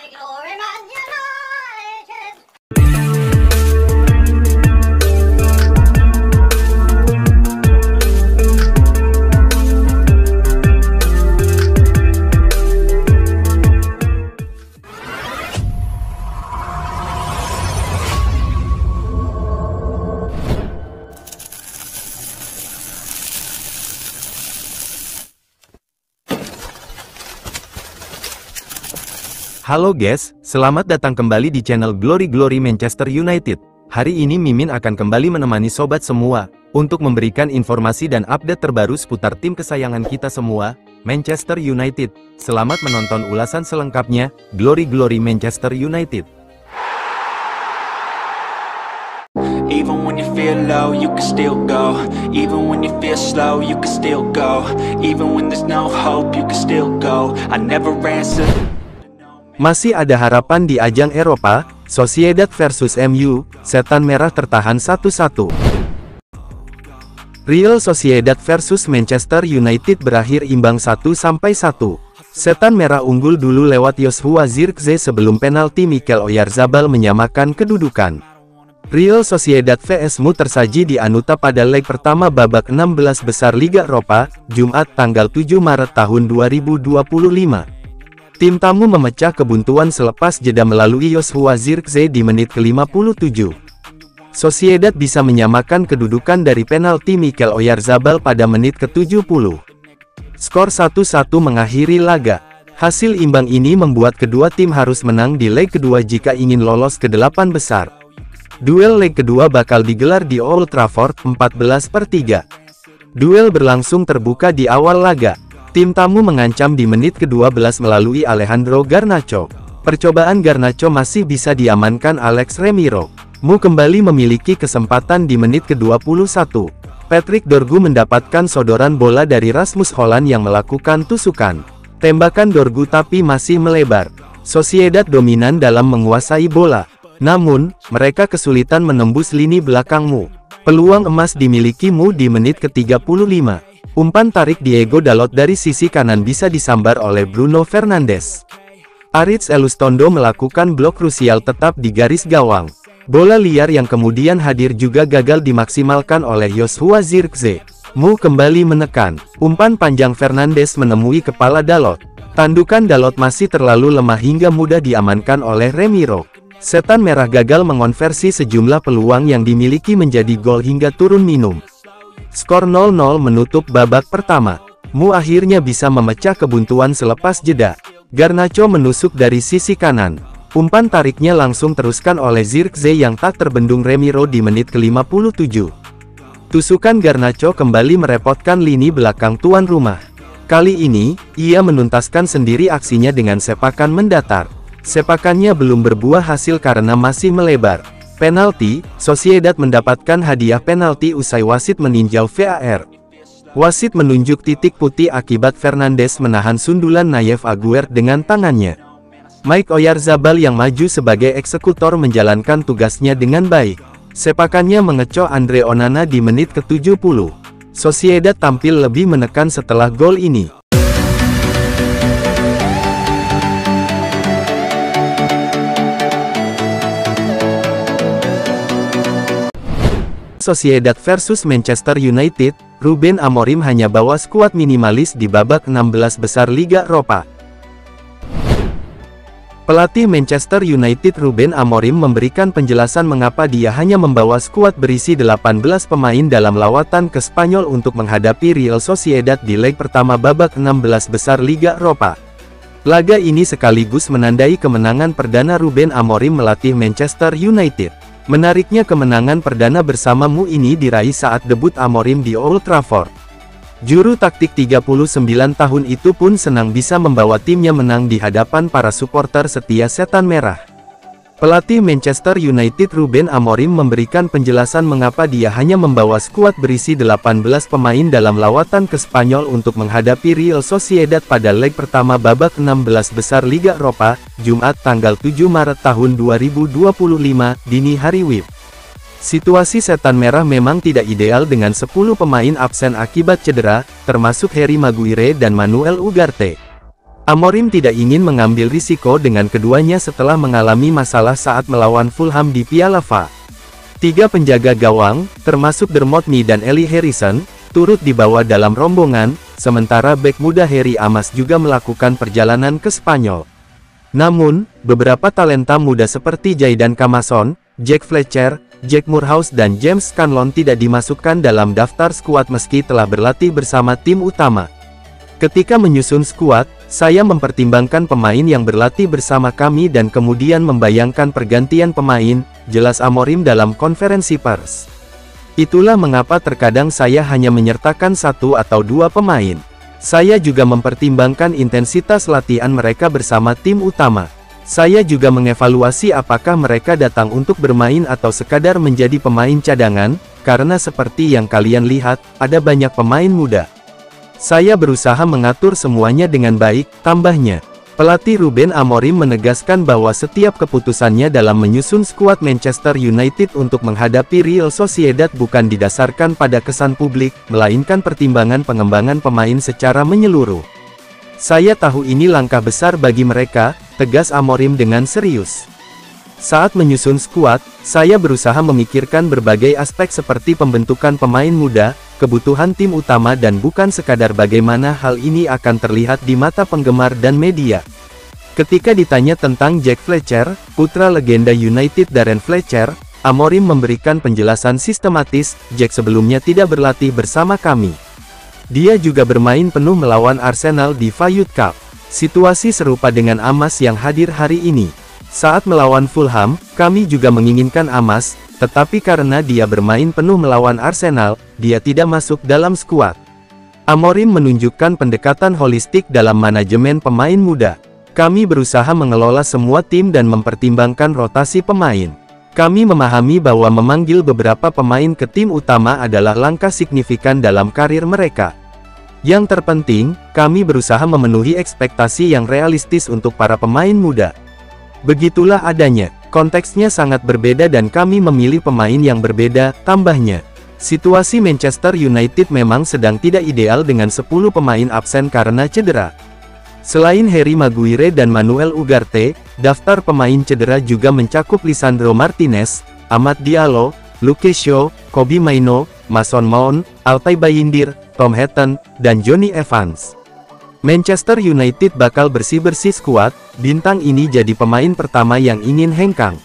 glory, Man United! Halo guys, selamat datang kembali di channel Glory Manchester United. Hari ini Mimin akan kembali menemani sobat semua, untuk memberikan informasi dan update terbaru seputar tim kesayangan kita semua, Manchester United. Selamat menonton ulasan selengkapnya, Glory Manchester United. Even when you feel low, you can still go. Even when you feel slow, you can still go. Even when there's no hope, you can still go. I never answer. Masih ada harapan di ajang Eropa, Sociedad versus MU, Setan Merah tertahan 1-1. Real Sociedad versus Manchester United berakhir imbang 1-1. Setan Merah unggul dulu lewat Joshua Zirkzee sebelum penalti Mikel Oyarzabal menyamakan kedudukan. Real Sociedad vs MU tersaji di Anuta pada leg pertama babak 16 besar Liga Eropa, Jumat tanggal 7 Maret tahun 2025. Tim tamu memecah kebuntuan selepas jeda melalui Joshua Zirkzee di menit ke-57. Sociedad bisa menyamakan kedudukan dari penalti Mikel Oyarzabal pada menit ke-70. Skor 1-1 mengakhiri laga. Hasil imbang ini membuat kedua tim harus menang di leg kedua jika ingin lolos ke 8 besar. Duel leg kedua bakal digelar di Old Trafford, 14/3. Duel berlangsung terbuka di awal laga. Tim tamu mengancam di menit ke-12 melalui Alejandro Garnacho. Percobaan Garnacho masih bisa diamankan Alex Remiro. MU kembali memiliki kesempatan di menit ke-21. Patrick Dorgu mendapatkan sodoran bola dari Rasmus Holland yang melakukan tusukan. Tembakan Dorgu tapi masih melebar. Sociedad dominan dalam menguasai bola. Namun, mereka kesulitan menembus lini belakang MU. Peluang emas dimiliki MU di menit ke-35. Umpan tarik Diego Dalot dari sisi kanan bisa disambar oleh Bruno Fernandes. Aritz Elustondo melakukan blok krusial tetap di garis gawang. Bola liar yang kemudian hadir juga gagal dimaksimalkan oleh Joshua Zirkzee. MU kembali menekan. Umpan panjang Fernandes menemui kepala Dalot. Tandukan Dalot masih terlalu lemah hingga mudah diamankan oleh Remiro. Setan Merah gagal mengonversi sejumlah peluang yang dimiliki menjadi gol hingga turun minum. Skor 0-0 menutup babak pertama. MU akhirnya bisa memecah kebuntuan selepas jeda. Garnacho menusuk dari sisi kanan. Umpan tariknya langsung teruskan oleh Zirkzee yang tak terbendung Remiro di menit ke-57. Tusukan Garnacho kembali merepotkan lini belakang tuan rumah. Kali ini, ia menuntaskan sendiri aksinya dengan sepakan mendatar. Sepakannya belum berbuah hasil karena masih melebar. Penalti, Sociedad mendapatkan hadiah penalti usai wasit meninjau VAR. Wasit menunjuk titik putih akibat Fernandes menahan sundulan Nayef Aguerd dengan tangannya. Mike Oyarzabal yang maju sebagai eksekutor menjalankan tugasnya dengan baik. Sepakannya mengecoh Andre Onana di menit ke-70. Sociedad tampil lebih menekan setelah gol ini. Sociedad versus Manchester United, Ruben Amorim hanya bawa skuad minimalis di babak 16 besar Liga Eropa. Pelatih Manchester United Ruben Amorim memberikan penjelasan mengapa dia hanya membawa skuad berisi 18 pemain dalam lawatan ke Spanyol untuk menghadapi Real Sociedad di leg pertama babak 16 besar Liga Eropa. Laga ini sekaligus menandai kemenangan perdana Ruben Amorim melatih Manchester United. Menariknya kemenangan perdana bersama MU ini diraih saat debut Amorim di Old Trafford. Juru taktik 39 tahun itu pun senang bisa membawa timnya menang di hadapan para supporter setia Setan Merah. Pelatih Manchester United Ruben Amorim memberikan penjelasan mengapa dia hanya membawa skuad berisi 18 pemain dalam lawatan ke Spanyol untuk menghadapi Real Sociedad pada leg pertama babak 16 besar Liga Eropa, Jumat tanggal 7 Maret tahun 2025, dini hari WIB. Situasi Setan Merah memang tidak ideal dengan 10 pemain absen akibat cedera, termasuk Harry Maguire dan Manuel Ugarte. Amorim tidak ingin mengambil risiko dengan keduanya setelah mengalami masalah saat melawan Fulham di Piala FA. 3 penjaga gawang, termasuk Dermot Mee dan Eli Harrison, turut dibawa dalam rombongan, sementara bek muda Harry Amas juga melakukan perjalanan ke Spanyol. Namun, beberapa talenta muda seperti Jayden Camason, Jack Fletcher, Jack Moorhouse dan James Scanlon tidak dimasukkan dalam daftar skuad meski telah berlatih bersama tim utama. Ketika menyusun skuad, saya mempertimbangkan pemain yang berlatih bersama kami dan kemudian membayangkan pergantian pemain, jelas Amorim dalam konferensi pers. Itulah mengapa terkadang saya hanya menyertakan 1 atau 2 pemain. Saya juga mempertimbangkan intensitas latihan mereka bersama tim utama. Saya juga mengevaluasi apakah mereka datang untuk bermain atau sekadar menjadi pemain cadangan, karena seperti yang kalian lihat, ada banyak pemain muda. Saya berusaha mengatur semuanya dengan baik, tambahnya. Pelatih Ruben Amorim menegaskan bahwa setiap keputusannya dalam menyusun skuad Manchester United untuk menghadapi Real Sociedad bukan didasarkan pada kesan publik, melainkan pertimbangan pengembangan pemain secara menyeluruh. Saya tahu ini langkah besar bagi mereka, tegas Amorim dengan serius. Saat menyusun skuad, saya berusaha memikirkan berbagai aspek seperti pembentukan pemain muda, kebutuhan tim utama dan bukan sekadar bagaimana hal ini akan terlihat di mata penggemar dan media. Ketika ditanya tentang Jack Fletcher, putra legenda United Darren Fletcher, Amorim memberikan penjelasan sistematis, Jack sebelumnya tidak berlatih bersama kami. Dia juga bermain penuh melawan Arsenal di FA Youth Cup. Situasi serupa dengan Amas yang hadir hari ini. Saat melawan Fulham, kami juga menginginkan Amas, tetapi karena dia bermain penuh melawan Arsenal, dia tidak masuk dalam skuad. Amorim menunjukkan pendekatan holistik dalam manajemen pemain muda. Kami berusaha mengelola semua tim dan mempertimbangkan rotasi pemain. Kami memahami bahwa memanggil beberapa pemain ke tim utama adalah langkah signifikan dalam karir mereka. Yang terpenting, kami berusaha memenuhi ekspektasi yang realistis untuk para pemain muda. Begitulah adanya, konteksnya sangat berbeda dan kami memilih pemain yang berbeda, tambahnya. Situasi Manchester United memang sedang tidak ideal dengan 10 pemain absen karena cedera. Selain Harry Maguire dan Manuel Ugarte, daftar pemain cedera juga mencakup Lisandro Martinez, Amad Diallo, Luke Shaw, Kobbie Mainoo, Mason Mount, Altay Bayindir, Tom Heaton, dan Jonny Evans. Manchester United bakal bersih-bersih skuad, bintang ini jadi pemain pertama yang ingin hengkang.